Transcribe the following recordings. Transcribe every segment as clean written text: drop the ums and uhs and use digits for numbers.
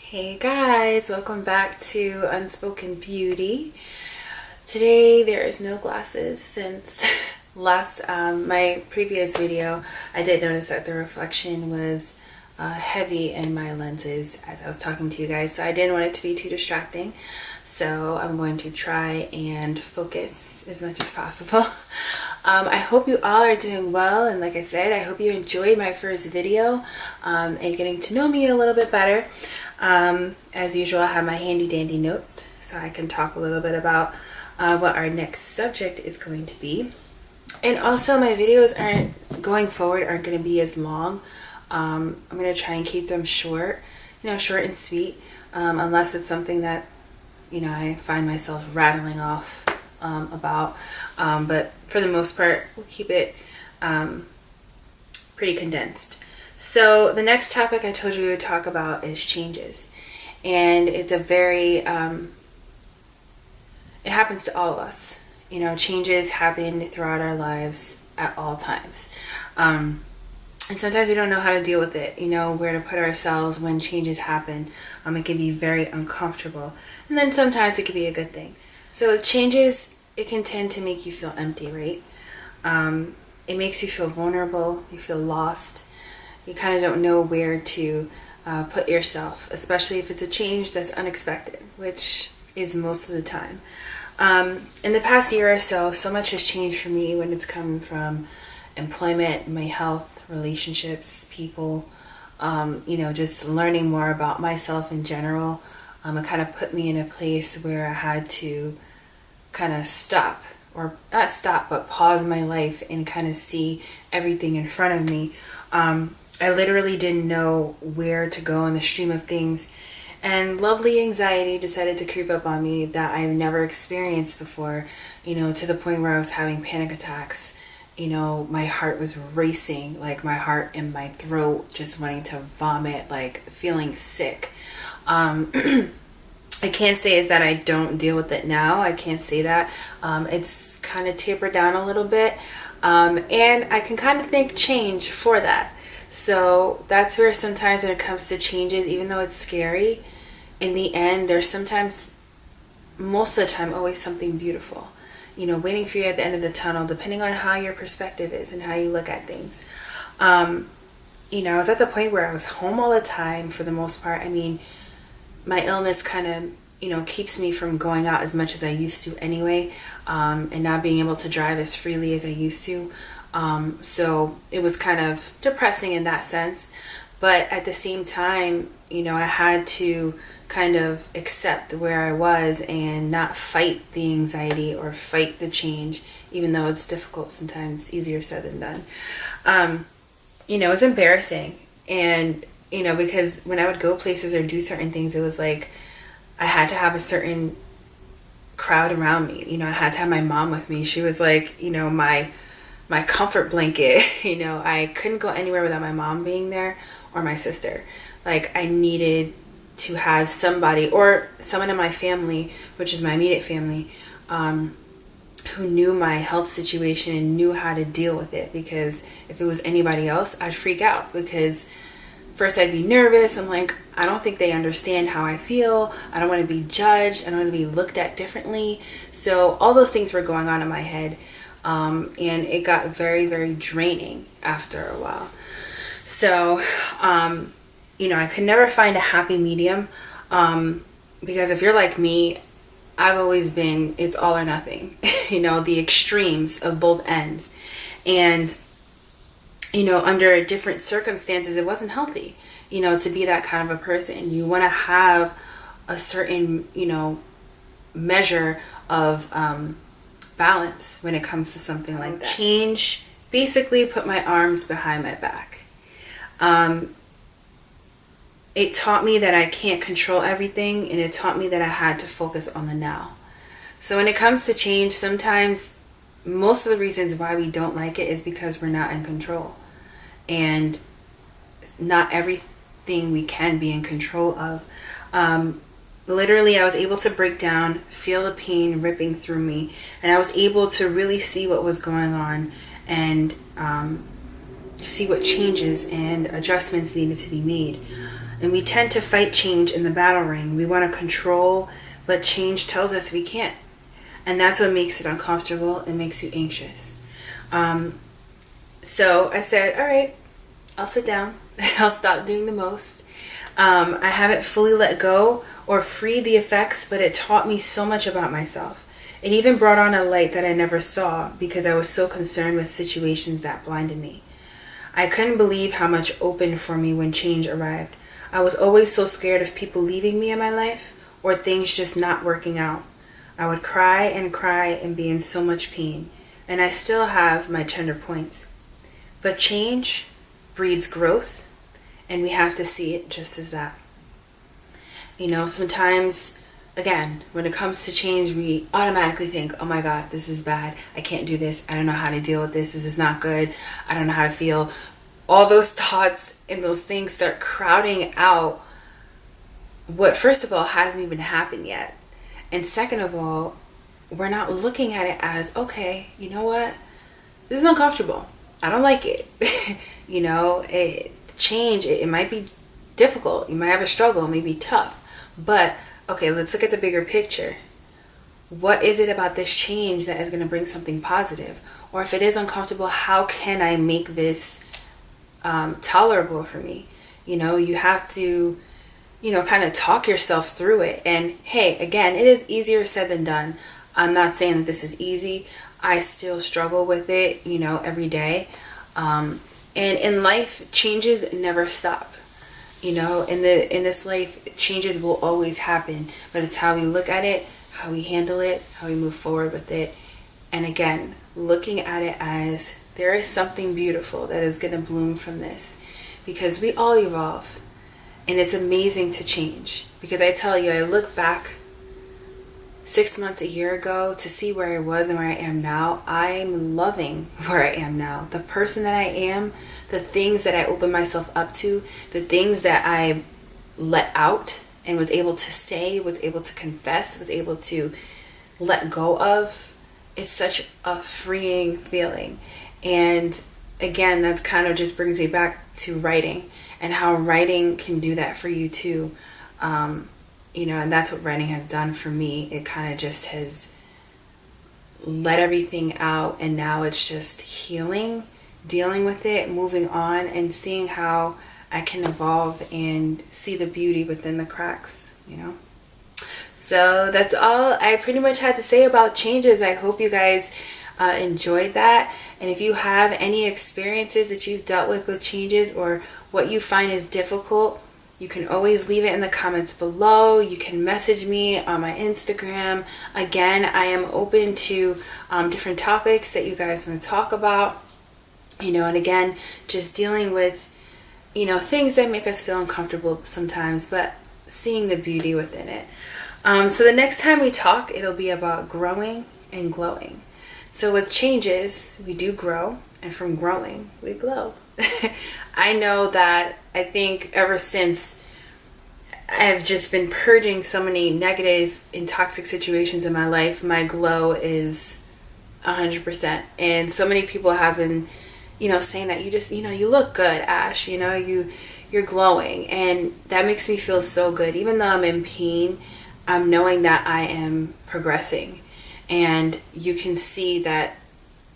Hey guys, welcome back to Unspoken Beauty. Today there is no glasses since my previous video. I did notice that the reflection was heavy in my lenses as I was talking to you guys, so I didn't want it to be too distracting. So I'm going to try and focus as much as possible. I hope you all are doing well, and like I said, I hope you enjoyed my first video and getting to know me a little bit better. As usual, I have my handy dandy notes so I can talk a little bit about what our next subject is going to be. And also, my videos aren't going to be as long. I'm going to try and keep them short, short and sweet, unless it's something that I find myself rattling off about, but for the most part we'll keep it pretty condensed. So the next topic I told you we would talk about is changes, and it's a very it happens to all of us. Changes happen throughout our lives at all times, and sometimes we don't know how to deal with it, where to put ourselves when changes happen. It can be very uncomfortable, and then sometimes it can be a good thing. So changes, it can tend to make you feel empty, right? It makes you feel vulnerable, you feel lost, you kind of don't know where to put yourself, especially if it's a change that's unexpected, which is most of the time. In the past year or so, so much has changed for me when it's come from employment, my health, relationships, people, just learning more about myself in general. It kind of put me in a place where I had to kind of stop, or not stop, but pause my life and kind of see everything in front of me. I literally didn't know where to go in the stream of things, and lovely anxiety decided to creep up on me that I've never experienced before, to the point where I was having panic attacks. My heart was racing, like my heart in my throat, just wanting to vomit, like feeling sick. I can't say is that I don't deal with it now. I can't say that. It's kind of tapered down a little bit. And I can kind of thank change for that. So that's where sometimes when it comes to changes, even though it's scary, in the end, there's sometimes, most of the time, always something beautiful, waiting for you at the end of the tunnel, depending on how your perspective is and how you look at things. I was at the point where I was home all the time for the most part. My illness kind of, keeps me from going out as much as I used to anyway, and not being able to drive as freely as I used to. So it was kind of depressing in that sense. But at the same time, I had to kind of accept where I was and not fight the anxiety or fight the change, even though it's difficult sometimes, easier said than done. It was embarrassing. And, because when I would go places or do certain things, it was like I had to have a certain crowd around me. I had to have my mom with me. She was like, my comfort blanket. I couldn't go anywhere without my mom being there or my sister. Like, I needed to have somebody or someone in my family, which is my immediate family, who knew my health situation and knew how to deal with it. Because if it was anybody else, I'd freak out, because first I'd be nervous. I'm like, I don't think they understand how I feel. I don't want to be judged. I don't want to be looked at differently. So all those things were going on in my head. And it got very, very draining after a while. So, I could never find a happy medium, because if you're like me, I've always been, it's all or nothing, the extremes of both ends. And, under different circumstances, it wasn't healthy, to be that kind of a person. You want to have a certain, measure of, balance when it comes to something like that. Change basically put my arms behind my back. It taught me that I can't control everything, and it taught me that I had to focus on the now. So when it comes to change, sometimes most of the reasons why we don't like it is because we're not in control, and not everything we can be in control of. Literally, I was able to break down, feel the pain ripping through me, and I was able to really see what was going on and see what changes and adjustments needed to be made. And we tend to fight change in the battle ring. We want to control, but change tells us we can't. And that's what makes it uncomfortable and makes you anxious. So I said, all right, I'll sit down. I'll stop doing the most. I haven't fully let go or freed the effects, but it taught me so much about myself. It even brought on a light that I never saw because I was so concerned with situations that blinded me. I couldn't believe how much opened for me when change arrived. I was always so scared of people leaving me in my life or things just not working out. I would cry and be in so much pain, and I still have my tender points. But change breeds growth, and we have to see it just as that. You know, sometimes, again, when it comes to change, we automatically think, oh my God, this is bad. I can't do this. I don't know how to deal with this. This is not good. I don't know how to feel. All those thoughts and those things start crowding out what, first of all, hasn't even happened yet. And second of all, we're not looking at it as, okay, you know what? This is uncomfortable. I don't like it. You know, change, it might be difficult. You might have a struggle. It may be tough. But, okay, let's look at the bigger picture. What is it about this change that is going to bring something positive? Or if it is uncomfortable, how can I make this tolerable for me? You know, you have to, you know, kind of talk yourself through it. And hey, again, it is easier said than done. I'm not saying that this is easy. I still struggle with it, you know, every day. And in life, changes never stop. You know, in this life, changes will always happen. But it's how we look at it, how we handle it, how we move forward with it. And again, looking at it as there is something beautiful that is going to bloom from this. Because we all evolve. And it's amazing to change. Because I tell you, I look back 6 months, a year ago, to see where I was and where I am now. I'm loving where I am now. The person that I am, the things that I opened myself up to, the things that I let out and was able to say, was able to confess, was able to let go of. It's such a freeing feeling. And again, that kind of just brings me back to writing and how writing can do that for you too. You know, and that's what writing has done for me. It kind of just has let everything out, and now it's just healing, dealing with it, moving on, and seeing how I can evolve and see the beauty within the cracks, you know. So that's all I pretty much had to say about changes. I hope you guys enjoyed that. And if you have any experiences that you've dealt with changes, or what you find is difficult, you can always leave it in the comments below. You can message me on my Instagram. Again, I am open to different topics that you guys want to talk about. You know, and again, just dealing with, you know, things that make us feel uncomfortable sometimes, but seeing the beauty within it. So the next time we talk, it'll be about growing and glowing. So with changes, we do grow, and from growing, we glow. I know that I think ever since I've just been purging so many negative and toxic situations in my life, my glow is 100%. And so many people have been, you know, saying that you just, you know, you look good, Ash, you know, you're glowing. And that makes me feel so good. Even though I'm in pain, I'm knowing that I am progressing. And you can see that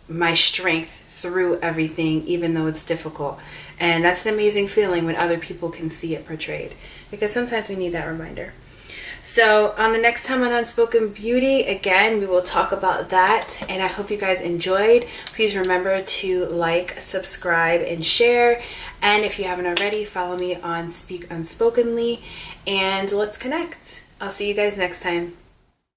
my strength through everything, even though it's difficult. And that's an amazing feeling when other people can see it portrayed, because sometimes we need that reminder. So on the next time on Unspoken Beauty, again, we will talk about that, and I hope you guys enjoyed. Please remember to like, subscribe, and share. And if you haven't already, follow me on Speak Unspokenly, and let's connect. I'll see you guys next time.